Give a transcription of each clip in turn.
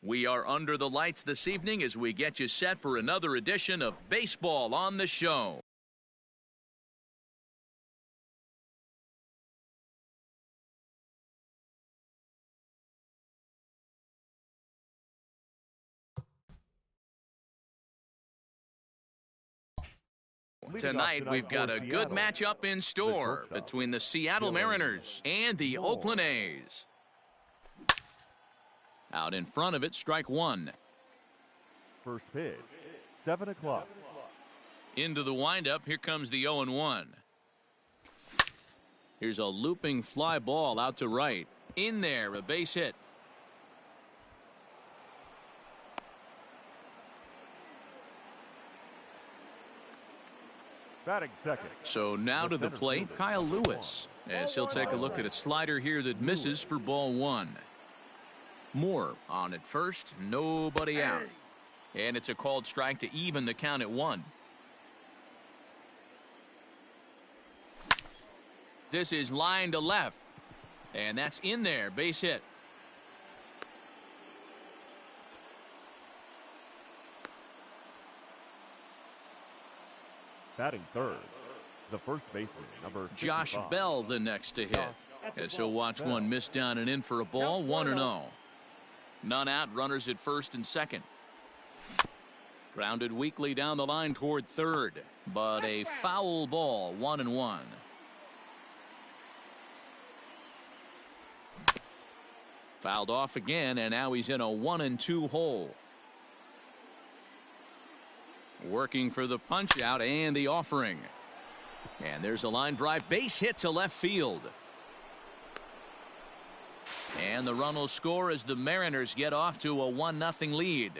We are under the lights this evening as we get you set for another edition of Baseball on the Show. Tonight, we've got a good matchup in store between the Seattle Mariners and the Oakland A's. Out in front of it, strike one. First pitch, 7 o'clock. Into the windup, here comes the 0-1. Here's a looping fly ball out to right. In there, a base hit. Batting second. So now to the plate, Kyle Lewis, as he'll take a look at a slider here that misses for ball one. Moore on at first, nobody out. And it's a called strike to even the count at 1. This is line to left. And that's in there, base hit. Batting third, the first baseman, number 55. Josh Bell the next to hit, as he'll watch one miss down and in for a ball, 1-0. None out, runners at first and second. Grounded weakly down the line toward third, but a foul ball, 1-1. Fouled off again, and now he's in a 1-2 hole. Working for the punch out and the offering. And there's a line drive, base hit to left field. And the run will score as the Mariners get off to a 1-0 lead.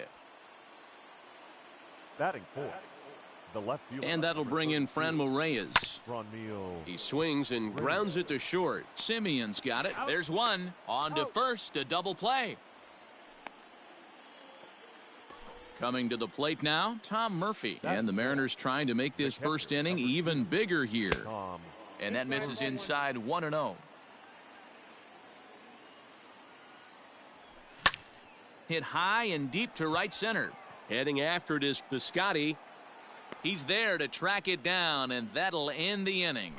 Batting fourth, the left fielder. And that'll bring in Franmil Reyes. He swings and grounds it to short. Simeon's got it. There's one. On to first, a double play. Coming to the plate now, Tom Murphy. And the Mariners trying to make this first inning even bigger here. And that misses inside, 1-0. Hit high and deep to right center. Heading after it is Piscotty. He's there to track it down, and that'll end the inning.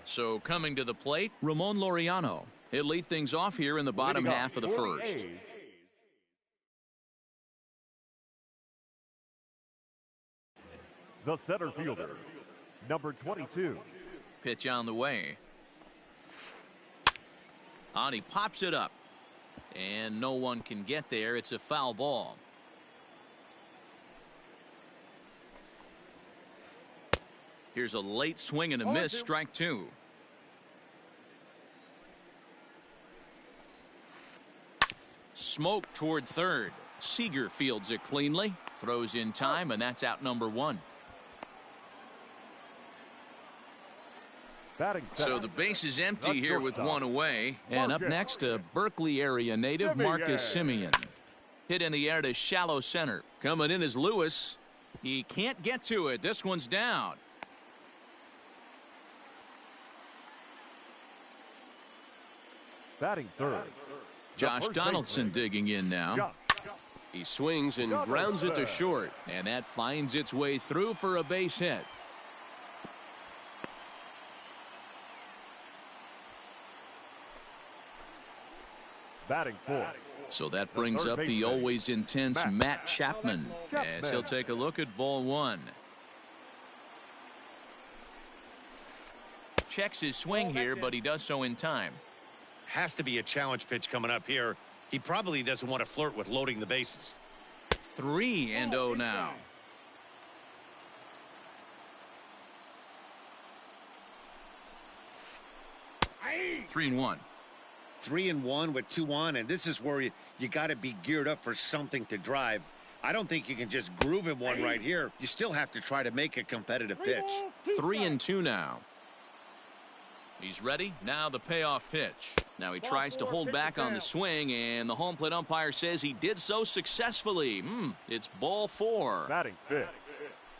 So coming to the plate, Ramon Laureano. He'll lead things off here in the bottom half of the first. The center fielder, number 22. Pitch on the way. He pops it up. And no one can get there. It's a foul ball. Here's a late swing and a miss, strike two. Smoke toward third. Seager fields it cleanly. Throws in time, and that's out number one. So the base is empty here with one away. And up next, a Berkeley area native, Marcus Simeon. Hit in the air to shallow center. Coming in is Lewis. He can't get to it. This one's down. Batting third, Josh Donaldson digging in now. He swings and grounds it to short. And that finds its way through for a base hit. Batting fourth. So that brings up the always intense Matt Chapman as he'll take a look at ball one. Checks his swing here, but he does so in time. Has to be a challenge pitch coming up here. He probably doesn't want to flirt with loading the bases. 3-0 now. Three and one. 3-1 with 2 on, and this is where you got to be geared up for something to drive. I don't think you can just groove him one right here. You still have to try to make a competitive pitch. 3-2 now. He's ready. Now the payoff pitch. Now he tries to hold back on the swing, and the home plate umpire says he did so successfully. It's ball four. Batting fifth,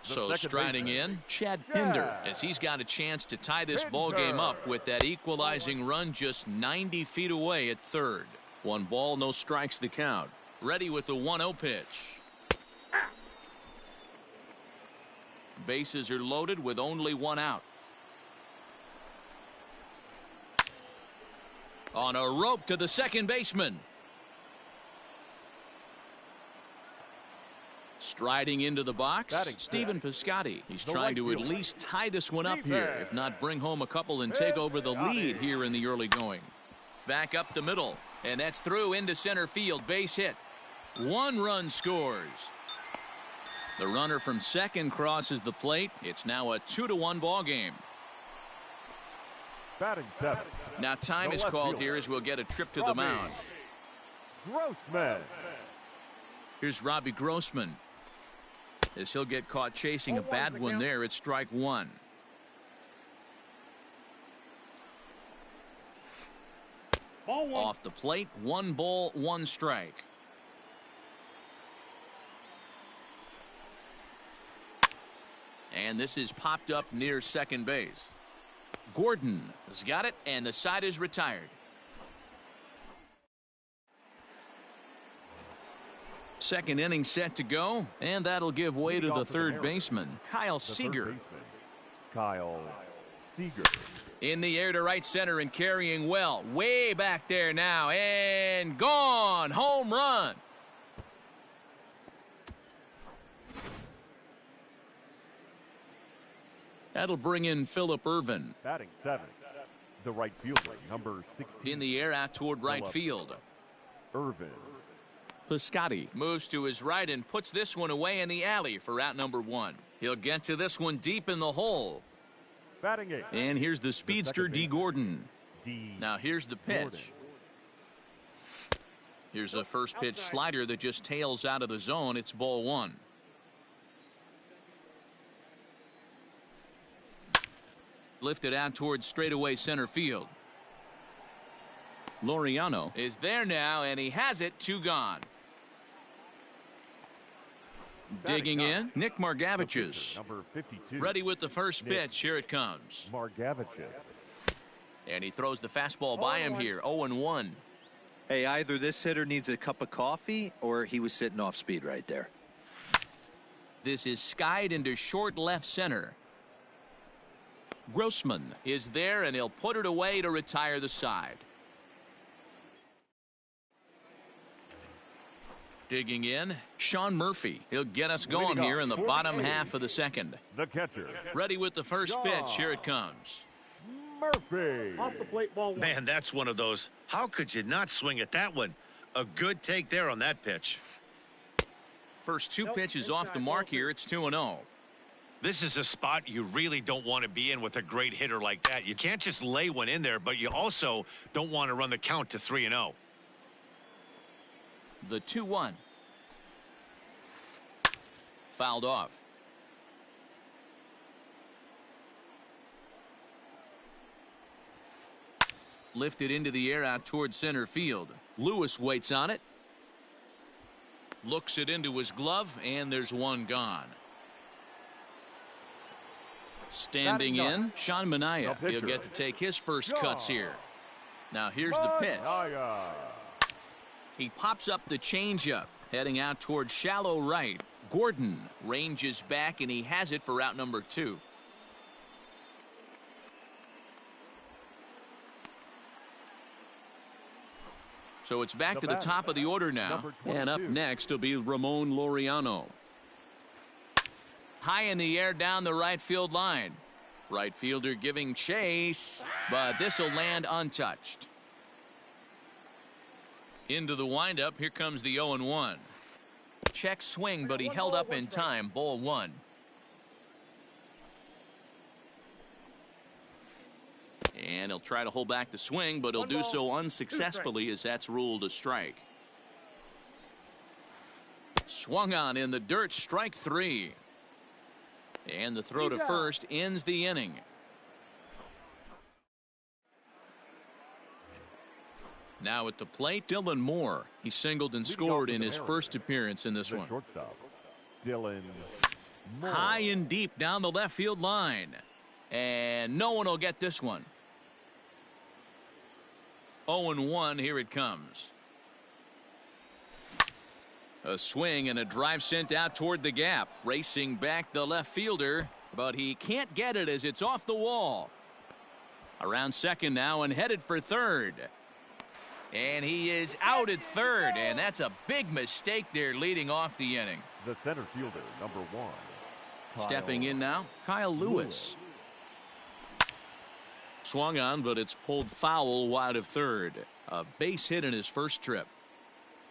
So striding in, Chad Pinder, as he's got a chance to tie this ball game up with that equalizing run just 90 feet away at third. 1 ball, no strikes the count. Ready with the 1-0 pitch. Bases are loaded with only 1 out. On a rope to the second baseman. Striding into the box, Stephen Piscotty. He's trying to at least tie this one up here, if not bring home a couple and take over the lead here in the early going. Back up the middle, and that's through into center field. Base hit. 1 run scores. The runner from second crosses the plate. It's now a 2-1 ball game. Batting 7. Now time is called here as we'll get a trip to the mound. Grossman. Here's Robbie Grossman, as he'll get caught chasing a bad one there at strike 1. Off the plate, 1 ball, 1 strike. And this is popped up near second base. Gordon has got it, and the side is retired. Second inning set to go, and that'll give way to the third baseman, Kyle Seager. Kyle Seager. In the air to right center and carrying well. Way back there now, and gone. Home run. That'll bring in Phillip Ervin. Batting 7. The right fielder, number 16. In the air out toward right field. Ervin. Piscotty moves to his right and puts this one away in the alley for out number 1. He'll get to this one deep in the hole. Batting 8. And here's the speedster D. Gordon. Now here's the pitch. Gordon. Here's a first pitch slider that just tails out of the zone. It's ball 1. Lifted out towards straightaway center field. Laureano is there now, and he has it. 2 gone. Digging in, Nick Margevicius. Number 52. Ready with the first pitch. Here it comes. Margevicius. And he throws the fastball by him here. 0-1. Hey, either this hitter needs a cup of coffee or he was sitting off speed right there. This is skied into short left center. Grossman is there, and he'll put it away to retire the side. Digging in, Sean Murphy. He'll get us going here in the bottom half of the second. The catcher. Ready with the first pitch. Here it comes. Murphy. Off the plate, ball 1. Man, that's one of those. How could you not swing at that one? A good take there on that pitch. First 2 pitches off the mark here. It's 2-0. This is a spot you really don't want to be in with a great hitter like that. You can't just lay one in there, but you also don't want to run the count to 3-0. The 2-1. Fouled off. Lifted into the air out towards center field. Lewis waits on it. Looks it into his glove, and there's 1 gone. Standing in, Sean Manaea. He'll get to take his first cuts here. Now here's the pitch. He pops up the changeup, heading out towards shallow right. Gordon ranges back, and he has it for out number 2. So it's back to the top of the order now. And up next will be Ramon Laureano. High in the air down the right field line. Right fielder giving chase, but this will land untouched. Into the windup. Here comes the 0-1. Check swing, but he held up in time. Ball 1. And he'll try to hold back the swing, but he'll do so unsuccessfully as that's ruled a strike. Swung on in the dirt. Strike 3. And the throw to first ends the inning. Now at the plate, Dylan Moore. He singled and scored in his first appearance in this one. Shortstop, Dylan High and deep down the left field line. And no one will get this one. 0-1, here it comes. A swing and a drive sent out toward the gap. Racing back the left fielder, but he can't get it as it's off the wall. Around second now and headed for third. And he is out at third, and that's a big mistake there leading off the inning. The center fielder, number 1. Stepping in now, Kyle Lewis. Swung on, but it's pulled foul wide of third. A base hit in his first trip.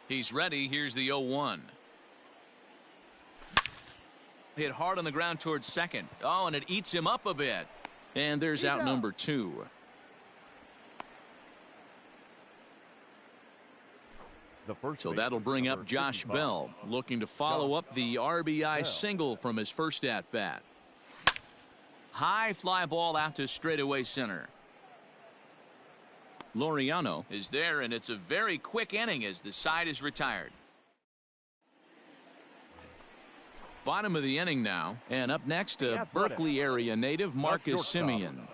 He's ready. Here's the 0-1. Hit hard on the ground towards second. Oh, and it eats him up a bit. And there's out number 2. So that'll bring up Josh Bell, looking to follow up the RBI single from his first at-bat. High fly ball out to straightaway center. Laureano is there, and it's a very quick inning as the side is retired. Bottom of the inning now, and up next, a Berkeley area native, Marcus Simeon.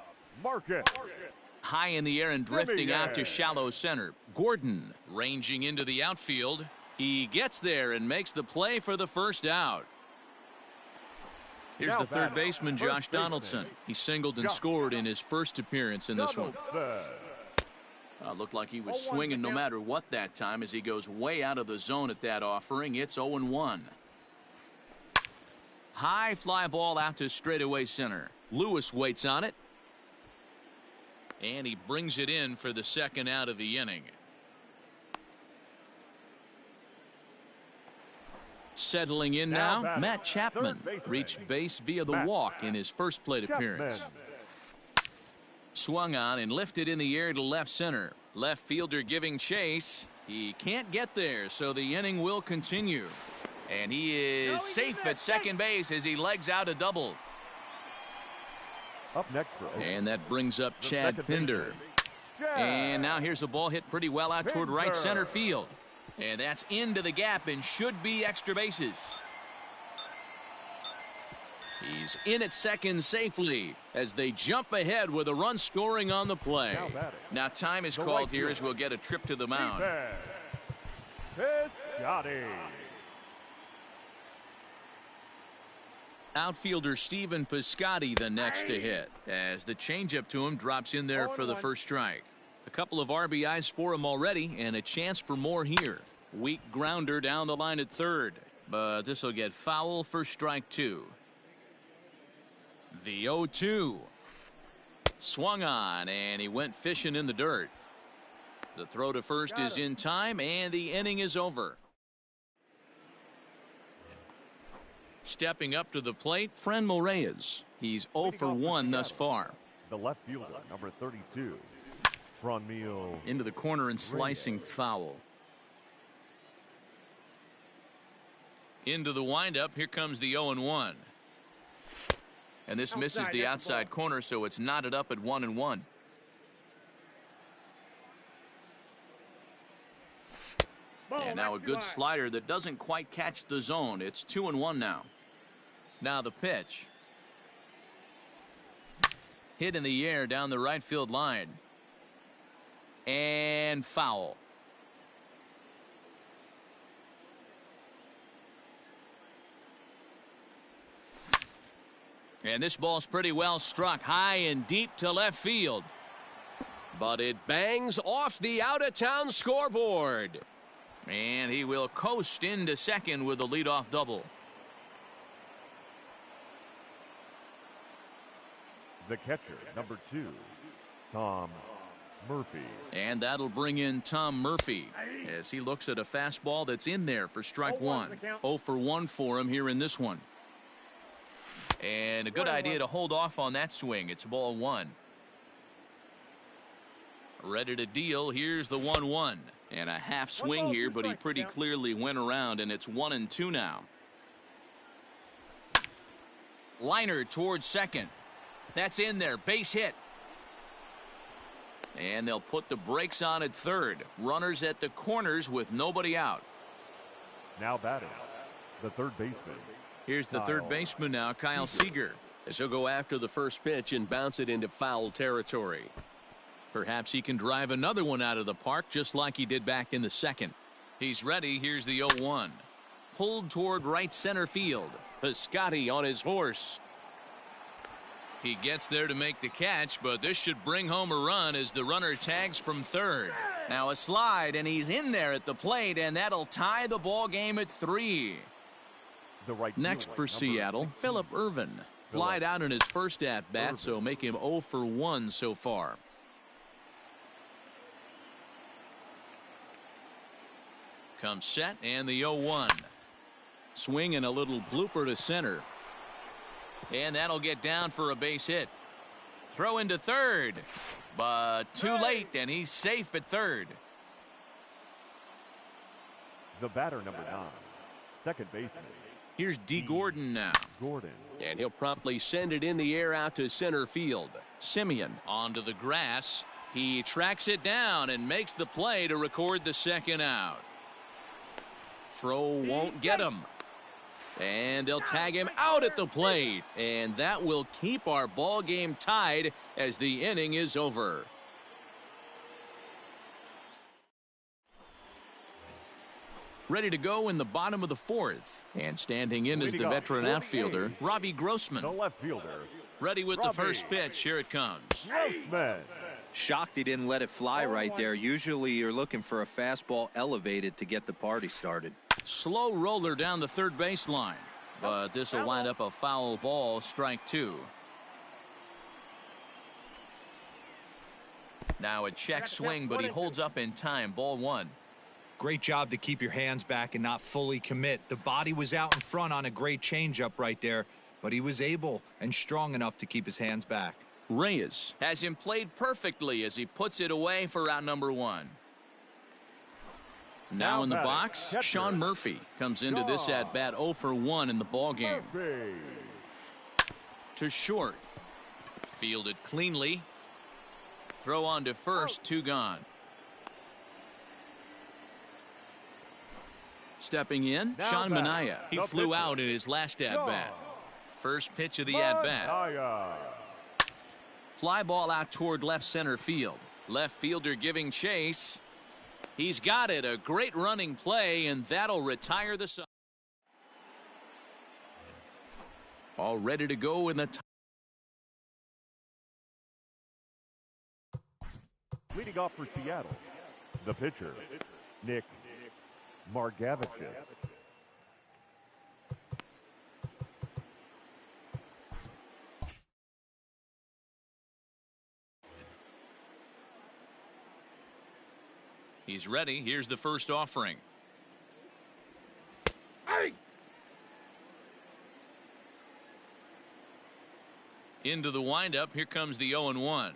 High in the air and drifting out to shallow center. Gordon ranging into the outfield. He gets there and makes the play for the first out. Here's the third baseman, Josh Donaldson. He singled and scored in his first appearance in this one. Looked like he was swinging no matter what that time as he goes way out of the zone at that offering. It's 0-1. High fly ball out to straightaway center. Lewis waits on it. And he brings it in for the second out of the inning. Settling in now, Matt Chapman reached base via the walk in his first plate appearance. Swung on and lifted in the air to left center. Left fielder giving chase. He can't get there, so the inning will continue. And he is safe at second base as he legs out a double. Up next, and that brings up Chad Pinder. And now here's a ball hit pretty well out toward right center field. And that's into the gap and should be extra bases. He's in at second safely as they jump ahead with a run scoring on the play. Now time is called here as we'll get a trip to the mound. Outfielder Steven Piscotty the next to hit as the changeup to him drops in there for the first strike. A couple of RBIs for him already and a chance for more here. Weak grounder down the line at third, but this will get foul for strike 2. The 0-2. Swung on and he went fishing in the dirt. The throw to first is in time and the inning is over. Stepping up to the plate, Franmil Reyes. He's 0 for 1 thus far. The left fielder, number 32, Franmil. Into the corner and slicing foul. Into the windup. Here comes the 0-1. And this misses the outside corner, so it's knotted up at 1-1. And now a good slider that doesn't quite catch the zone. It's 2-1 now. Now the pitch. Hit in the air down the right field line. And foul. And this ball's pretty well struck high and deep to left field. But it bangs off the out-of-town scoreboard. And he will coast into second with a leadoff double. The catcher, number 2, Tom Murphy. And that'll bring in Tom Murphy as he looks at a fastball that's in there for strike 1. 0 for 1 for him here in this one. And a good idea to hold off on that swing. It's ball 1. Ready to deal. Here's the 1-1. And a half swing here, but he pretty clearly went around, and it's 1-2 now. Liner towards second. That's in there. Base hit. And they'll put the brakes on at third. Runners at the corners with nobody out. Now batting, the third baseman, Here's the third baseman now, Kyle Seager. As he'll go after the first pitch and bounce it into foul territory. Perhaps he can drive another one out of the park just like he did back in the second. He's ready. Here's the 0-1. Pulled toward right center field. Piscotty on his horse. He gets there to make the catch, but this should bring home a run as the runner tags from third. Now a slide, and he's in there at the plate, and that'll tie the ball game at 3. Next for Seattle, Phillip Ervin. Flied out in his first at-bat, so make him 0 for 1 so far. Comes set, and the 0-1. Swing and a little blooper to center. And that'll get down for a base hit. Throw into third, but too late, and he's safe at third. The batter, number 9, second baseman. Here's D. Gordon now. And he'll promptly send it in the air out to center field. Simeon onto the grass. He tracks it down and makes the play to record the second out. Throw won't get him. And they'll tag him out at the plate. And that will keep our ball game tied as the inning is over. Ready to go in the bottom of the 4th. And standing in is the veteran outfielder, Robbie Grossman. The left fielder. Ready with the first pitch. Here it comes. Grossman. Shocked he didn't let it fly right there. Usually you're looking for a fastball elevated to get the party started. Slow roller down the third baseline. But this will wind up a foul ball, strike 2. Now a check swing, but he holds up in time, ball 1. Great job to keep your hands back and not fully commit. The body was out in front on a great changeup right there, but he was able and strong enough to keep his hands back. Reyes has him played perfectly as he puts it away for out number 1. Now in the box, Sean Murphy comes into this at bat 0 for 1 in the ball game. To short. Fielded cleanly. Throw on to first, 2 gone. Stepping in, Sean Manaea. He flew out in his last at bat. First pitch of the at bat. Fly ball out toward left center field. Left fielder giving chase. He's got it. A great running play, and that'll retire the side. All ready to go in the top. Leading off for Seattle, the pitcher, Nick Margevicius. He's ready. Here's the first offering. Into the windup. Here comes the 0-1.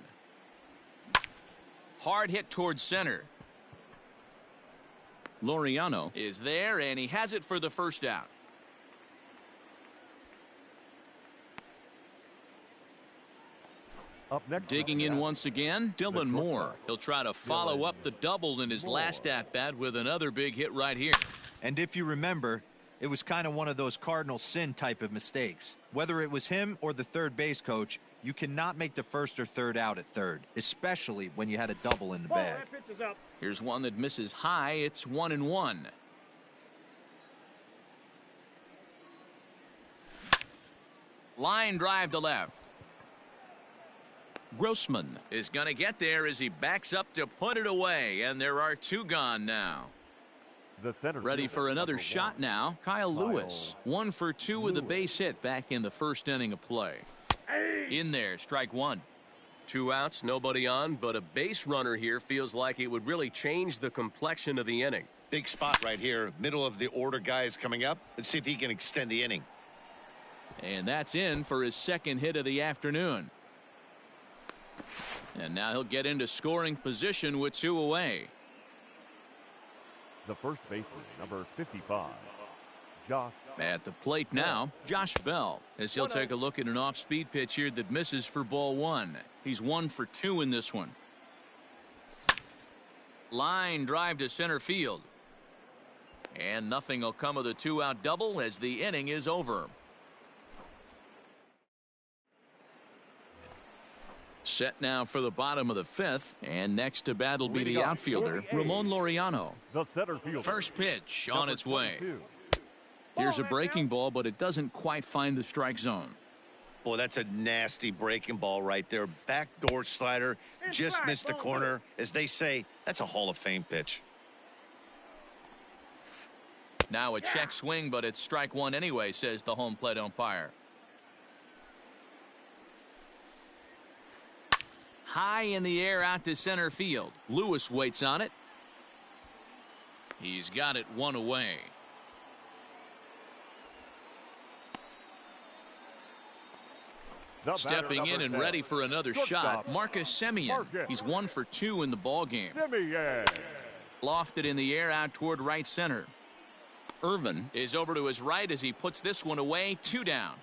Hard hit towards center. Laureano is there, and he has it for the first out. Up next, digging in once again, Dylan Moore. He'll try to follow up the double in his last at-bat with another big hit right here. And if you remember, it was kind of one of those cardinal sin type of mistakes. Whether it was him or the third base coach, you cannot make the first or third out at third, especially when you had a double in the bag. Here's one that misses high. It's 1-1. Line drive to left. Grossman is going to get there as he backs up to put it away, and there are 2 gone now. The center ready for another shot now. Kyle Lewis, 1 for 2 with a base hit back in the first inning of play. In there, strike 1. 2 outs, nobody on, but a base runner here feels like it would really change the complexion of the inning. Big spot right here. Middle of the order guys coming up. Let's see if he can extend the inning. And that's in for his second hit of the afternoon. And now he'll get into scoring position with 2 away. The first baseman, number 55, Josh. At the plate now, Josh Bell, as he'll take a look at an off-speed pitch here that misses for ball 1. He's 1 for 2 in this one. Line drive to center field. And nothing will come of the 2-out double as the inning is over. Set now for the bottom of the fifth, and next to bat will be the outfielder, Ramon Laureano. The center fielder. First pitch on Number its way. 22. Here's a breaking ball, but it doesn't quite find the strike zone. Boy, that's a nasty breaking ball right there. Backdoor slider, just missed the corner. As they say, that's a Hall of Fame pitch. Now a check swing, but it's strike one anyway, says the home plate umpire. High in the air out to center field. Lewis waits on it. He's got it one away. Stepping in and ready for another shot, Marcus Semien. He's 1 for 2 in the ball game. Lofted in the air out toward right center. Irvin is over to his right as he puts this one away. 2 down.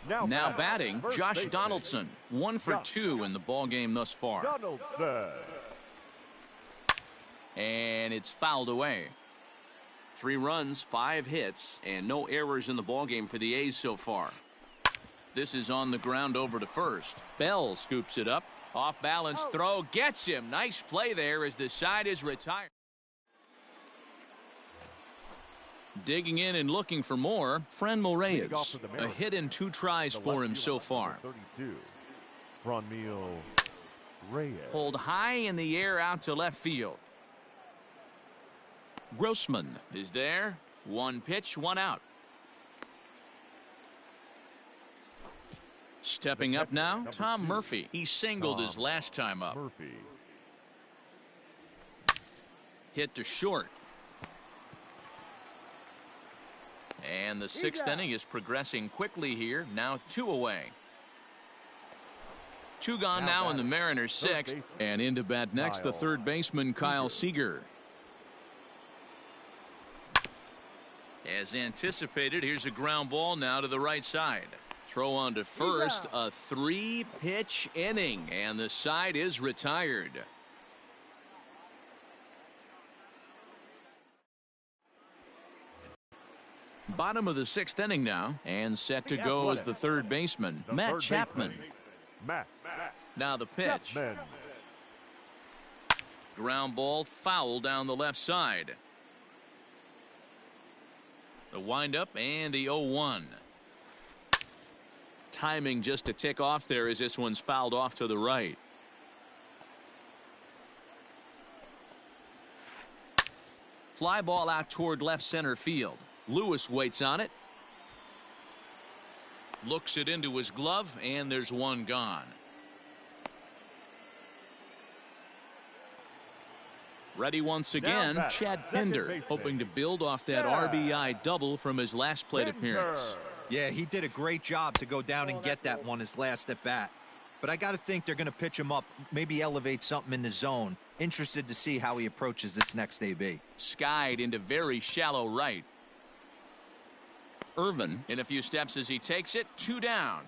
Now batting, Josh Donaldson. 1 for 2 in the ball game thus far. And it's fouled away. 3 runs, 5 hits, and no errors in the ballgame for the A's so far. This is on the ground over to first. Bell scoops it up. Off balance throw gets him. Nice play there as the side is retired. Digging in and looking for more, Franmil Reyes. A hit and 2 tries for him so far. 32. Franmil Reyes. Pulled high in the air out to left field. Grossman is there. 1 pitch, 1 out. Stepping up now, Tom Murphy. He singled his last time up. Murphy. Hit to short. And the 6th inning is progressing quickly here. Now 2 away. 2 gone now in the Mariners' 6th. And into bat next, the third baseman, Kyle Seager. As anticipated, here's a ground ball now to the right side. Throw on to first, a 3-pitch inning, and the side is retired. Bottom of the 6th inning now, and set to go as the third baseman, Matt Chapman. Now the pitch. Ground ball foul down the left side. The windup and the 0-1. Timing just a tick off there as this one's fouled off to the right. Fly ball out toward left center field. Lewis waits on it. Looks it into his glove, and there's 1 gone. Ready once again, Chad Pinder, hoping to build off that RBI double from his last plate appearance. Yeah, he did a great job to go down and get that one his last at bat. But I got to think they're going to pitch him up, maybe elevate something in the zone. Interested to see how he approaches this next AB. Skied into very shallow right. Irvin in a few steps as he takes it. 2 down.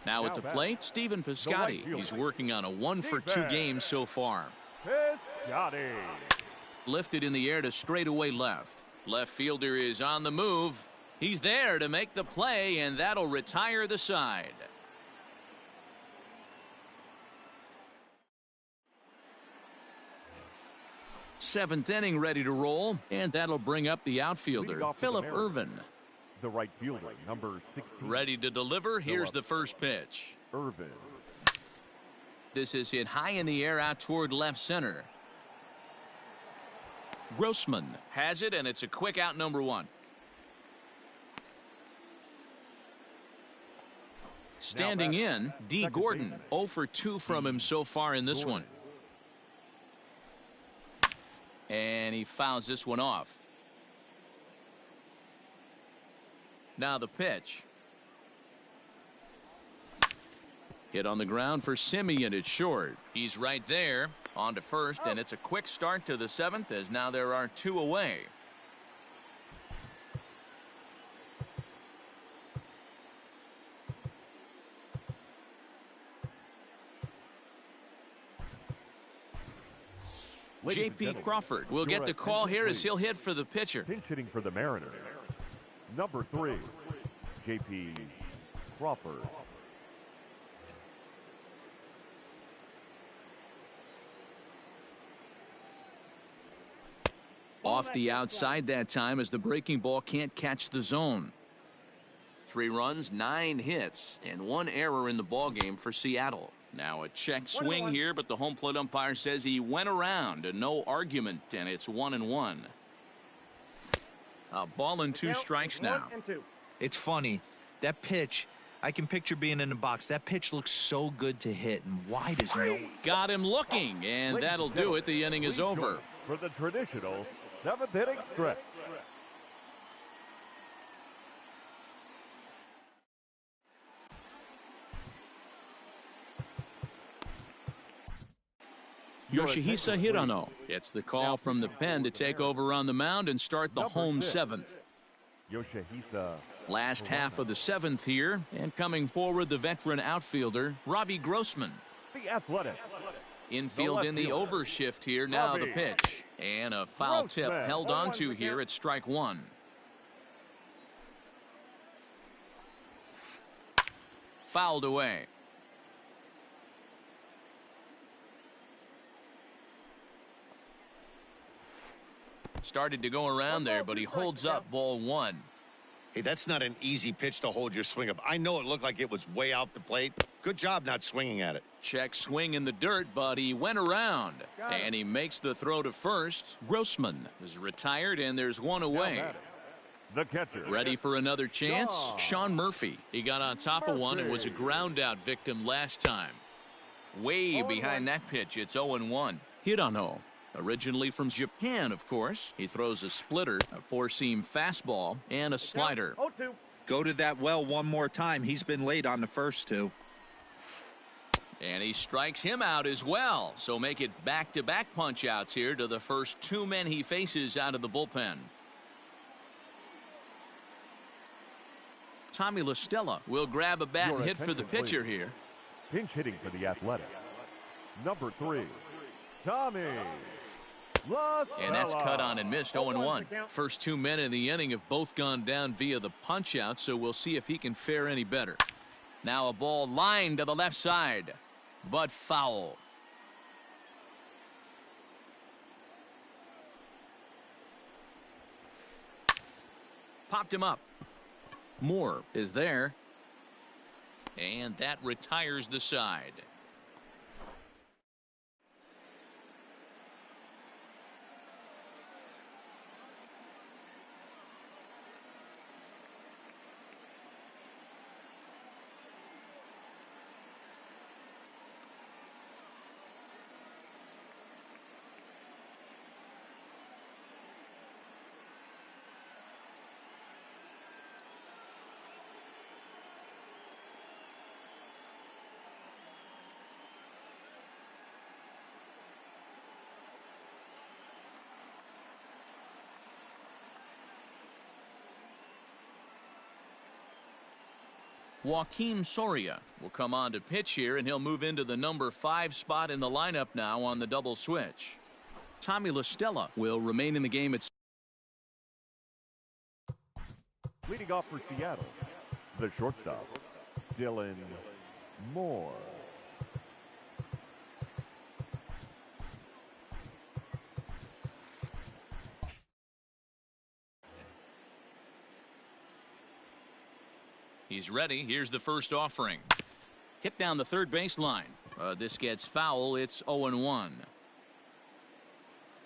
Now at the plate, Stephen Piscotty. He's working on a 1 for 2 game so far. Lifted in the air to straightaway left. Left fielder is on the move. He's there to make the play, and that'll retire the side. Seventh inning ready to roll, and that'll bring up the outfielder, Phillip Ervin. The right fielder, number 16. Ready to deliver. Here's the first pitch. Ervin. This is hit high in the air out toward left center. Grossman has it, and it's a quick out, number 1. Standing in, D. Gordon. 0 for 2 from him so far in this one. And he fouls this one off. Now the pitch. Hit on the ground for Semien at short. He's right there. On to first, and it's a quick start to the 7th as now there are 2 away. J.P. Crawford will get the call here as he'll hit for the pitcher. Pinch hitting for the Mariners, Number 3, J.P. Crawford. Off the outside that time as the breaking ball can't catch the zone. 3 runs, 9 hits, and 1 error in the ballgame for Seattle. Now a check swing here, but the home plate umpire says he went around. No argument, and it's 1-1. A ball and 2 strikes now. It's funny. That pitch, I can picture being in the box. That pitch looks so good to hit, and why does no one... Got him looking, and that'll do it. The inning is over. For the traditional 7th inning stretch. Yoshihisa Hirano gets the call from the pen to take over on the mound and start the home 7th. Yoshihisa. Last half of the 7th here, and coming forward the veteran outfielder Robbie Grossman. The Athletic. Infield in the overshift here. Now the pitch, and a foul tip held onto here at strike 1. Fouled away. Started to go around there, but he holds up ball 1. Hey, that's not an easy pitch to hold your swing up. I know it looked like it was way off the plate. Good job not swinging at it. Check swing in the dirt, but he went around. And he makes the throw to first. Grossman is retired, and there's 1 away. The catcher. Ready for another chance? Sean Murphy. He got on top of one and was a ground out victim last time. Way behind that pitch, it's 0-1. Hirano. Originally from Japan, of course. He throws a splitter, a 4-seam fastball, and a slider. Go to that well one more time. He's been late on the first 2. And he strikes him out as well. So make it back-to-back punch-outs here to the first 2 men he faces out of the bullpen. Tommy La Stella will grab a bat and hit for the pitcher here. Pinch hitting for the Athletic. Number 3, Tommy. And that's cut on and missed. 0-1. First 2 men in the inning have both gone down via the punch out, so we'll see if he can fare any better. Now a ball lined to the left side, but foul. Popped him up. Moore is there, and that retires the side. Joaquin Soria will come on to pitch here, and he'll move into the number 5 spot in the lineup now on the double switch. Tommy La Stella will remain in the game at leading off for Seattle, the shortstop, Dylan Moore. He's ready. Here's the first offering. Hit down the third baseline. This gets foul. It's 0-1.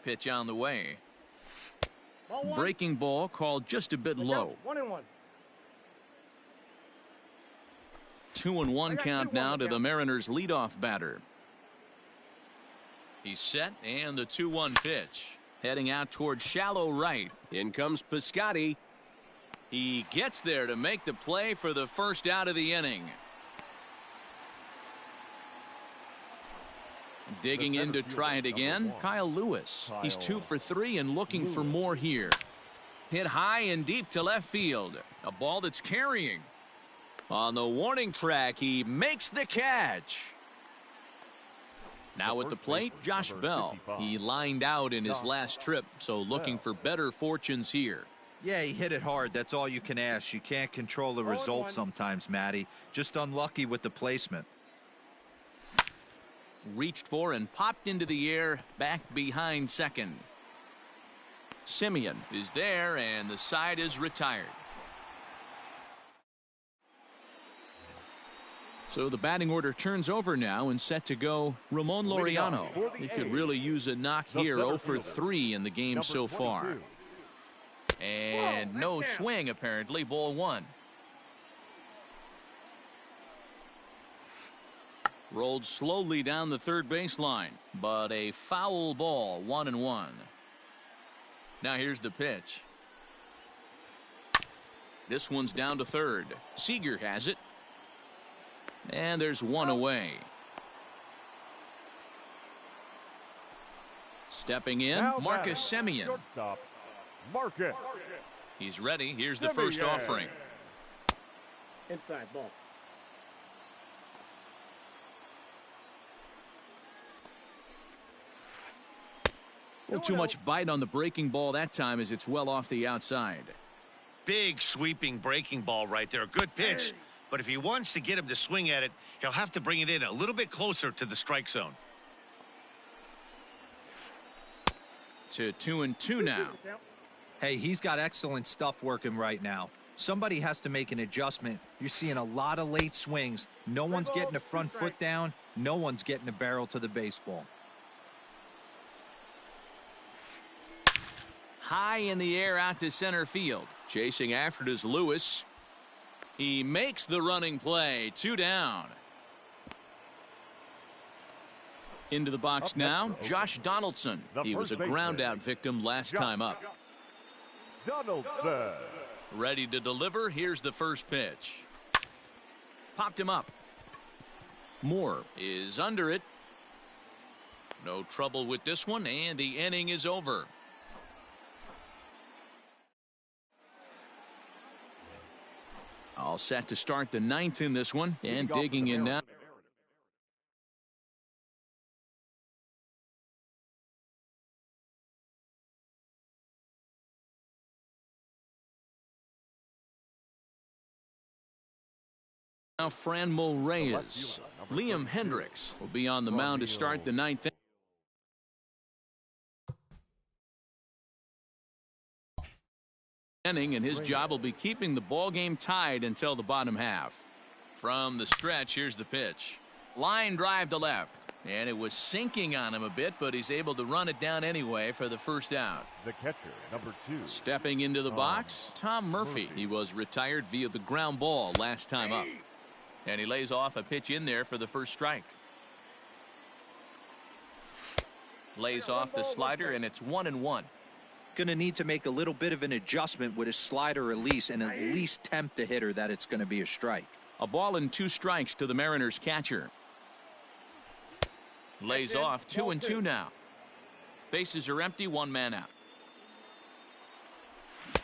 Pitch on the way. Breaking ball called just a bit low. 1-1. 2-1 count now to the Mariners leadoff batter. He's set, and the 2-1 pitch. Heading out towards shallow right. In comes Piscotty. He gets there to make the play for the first out of the inning. Digging in to try it again, Kyle Lewis. He's 2 for 3 and looking for more here. Hit high and deep to left field. A ball that's carrying. On the warning track, he makes the catch. Now at the plate, Josh Bell. He lined out in his last trip, so looking for better fortunes here. Yeah, he hit it hard. That's all you can ask. You can't control the result sometimes, Matty. Just unlucky with the placement. Reached for and popped into the air, back behind second. Simeon is there, and the side is retired. So the batting order turns over now and set to go Ramon Laureano. He could really use a knock here. 0 for 3 in the game so far. And no swing, apparently. Ball 1. Rolled slowly down the third baseline, but a foul ball. 1-1. Now here's the pitch. This one's down to third. Seager has it. And there's one away. Stepping in, Marcus Semien. Marcus. He's ready. Here's the first offering. Inside ball. A little too much bite on the breaking ball that time as it's well off the outside. Big sweeping breaking ball right there. Good pitch. But if he wants to get him to swing at it, he'll have to bring it in a little bit closer to the strike zone. To 2-2 now. Hey, he's got excellent stuff working right now. Somebody has to make an adjustment. You're seeing a lot of late swings. No one's getting the front foot down. No one's getting the barrel to the baseball. High in the air out to center field. Chasing after it is Lewis. He makes the running play. 2 down. Into the box now, Josh Donaldson. He was a ground out victim last time up. Donaldson. Ready to deliver. Here's the first pitch. Popped him up. Moore is under it. No trouble with this one, and the inning is over. All set to start the 9th in this one, and digging in now. Now Franmil Reyes. Liam Hendricks will be on the mound to start the 9th. And his job will be keeping the ball game tied until the bottom half. From the stretch, here's the pitch. Line drive to left, and it was sinking on him a bit, but he's able to run it down anyway for the first out. The catcher, number 2. Stepping into the box, Tom Murphy. He was retired via the ground ball last time up, and he lays off a pitch in there for the first strike. Lays off the slider, and it's 1-1. Going to need to make a little bit of an adjustment with his slider release and at least tempt the hitter that it's going to be a strike. A ball and 2 strikes to the Mariners catcher. Lays off 2-2 now. Bases are empty, 1 man out.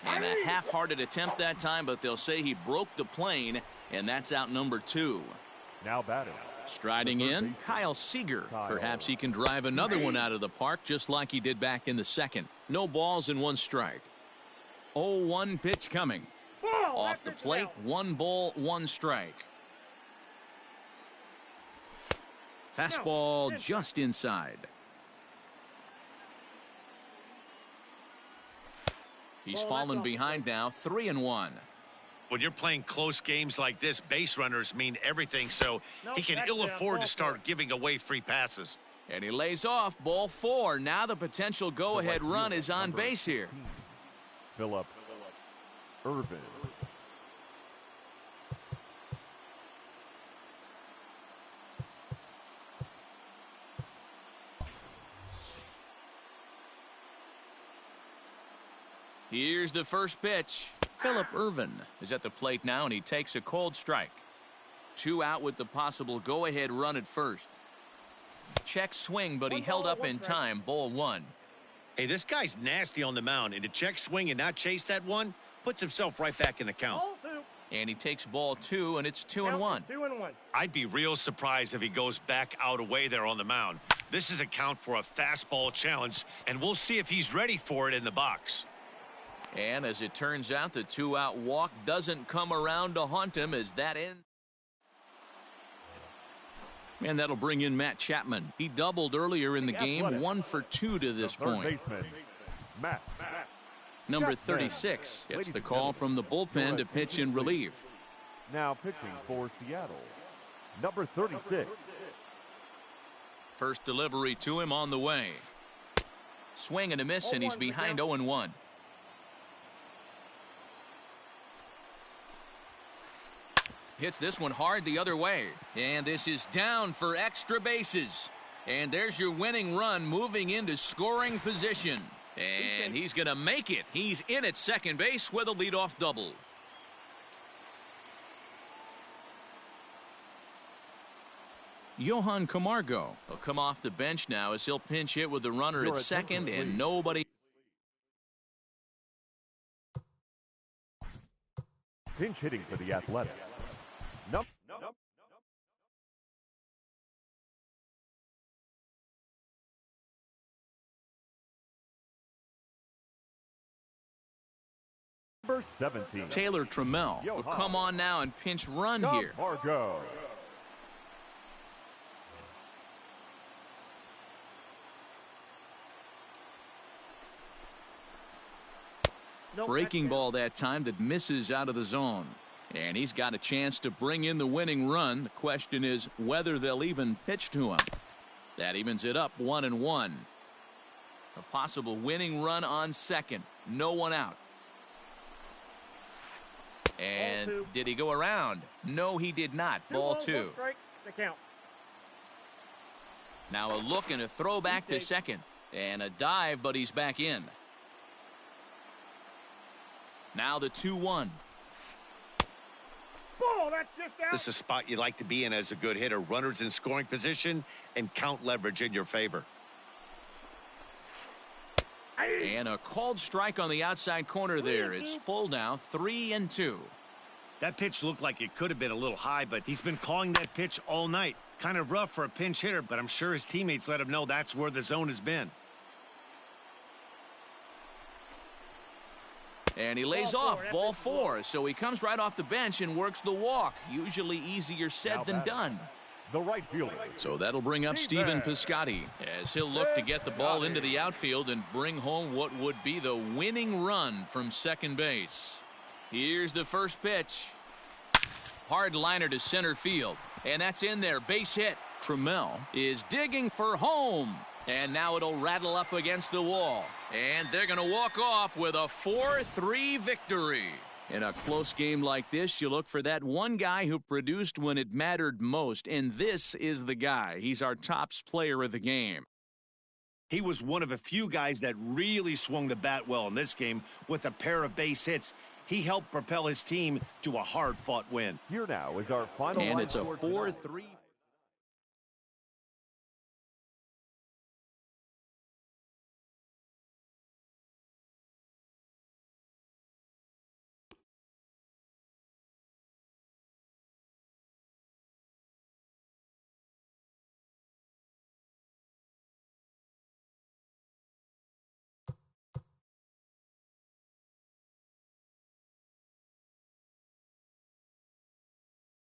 And a half-hearted attempt that time, but they'll say he broke the plane, and that's out number 2. Now batting. Striding in, Kyle Seager. Perhaps he can drive another one out of the park just like he did back in the 2nd. No balls and 1 strike. 0-1 pitch coming. Off the plate, 1 ball, 1 strike. Fastball just inside. He's fallen behind now, 3-1. When you're playing close games like this, base runners mean everything, so he can ill afford to start giving away free passes. And he lays off ball 4. Now the potential go-ahead run is on base here. Philip Irvin. Here's the first pitch. Philip Irvin is at the plate now, and he takes a cold strike. 2 out with the possible go-ahead run at first. Check swing, but he held up in time. Ball 1. Hey, this guy's nasty on the mound, and to check swing and not chase that one puts himself right back in the count. And he takes ball 2, and it's 2-1. I'd be real surprised if he goes back out away there on the mound. This is a count for a fastball challenge, and we'll see if he's ready for it in the box. And as it turns out, the 2-out walk doesn't come around to haunt him as that ends. And that'll bring in Matt Chapman. He doubled earlier in the game, 1 for 2 to this point. Matt. Number 36 gets the call from the bullpen to pitch in relief. Now pitching for Seattle, number 36. First delivery to him on the way. Swing and a miss, and he's behind 0-1. Hits this one hard the other way. And this is down for extra bases. And there's your winning run moving into scoring position. And he's going to make it. He's in at second base with a leadoff double. Johan Camargo will come off the bench now as he'll pinch hit with the runner at second and nobody. Pinch hitting for the Athletics. Number 17. Taylor Trammell will come on now and pinch run here. Camargo. Breaking ball that time that misses out of the zone. And he's got a chance to bring in the winning run. The question is whether they'll even pitch to him. That evens it up 1-1. A possible winning run on second. No one out. And did he go around? No, he did not. Ball 2. Now a look and a throw back to second. And a dive, but he's back in. Now the 2-1. This is a spot you'd like to be in as a good hitter. Runners in scoring position and count leverage in your favor. And a called strike on the outside corner there. It's full now, 3-2. That pitch looked like it could have been a little high, but he's been calling that pitch all night. Kind of rough for a pinch hitter, but I'm sure his teammates let him know that's where the zone has been. And he lays off, ball 4, so he comes right off the bench and works the walk. Usually easier said than done. The right fielder. So that'll bring up Stephen Piscotty as he'll look to get the ball into the outfield and bring home what would be the winning run from second base. Here's the first pitch. Hard liner to center field, and that's in there. Base hit. Trammell is digging for home. And now it'll rattle up against the wall. And they're going to walk off with a 4-3 victory. In a close game like this, you look for that one guy who produced when it mattered most. And this is the guy. He's our tops player of the game. He was one of a few guys that really swung the bat well in this game with a pair of base hits. He helped propel his team to a hard-fought win. Here now is our final. And it's a 4-3.